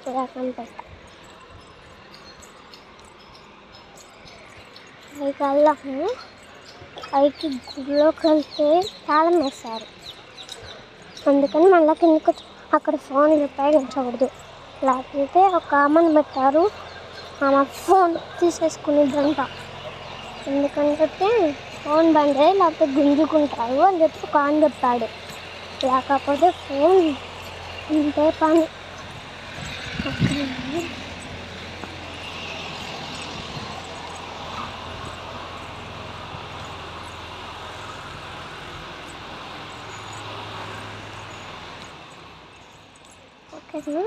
చూడకంపేట పైకి వెళ్ళాము. పైకి గుడిలోకి వెళ్తే తాళం వేస్తారు, అందుకని మళ్ళీ కిందకి అక్కడ ఫోన్ ఉపయోగించకూడదు. లేకపోతే ఒక ఆమెను పెట్టారు, ఆమె ఫోన్ తీసేసుకునేదంట. ఎందుకంటే ఫోన్ బంద్ అయ్యి లేకపోతే గుంజుకుంటారు అని చెప్పి ఒక ఆయన చెప్పాడు. లేకపోతే ఫోన్ ఇంతే పని. ఓకేనా.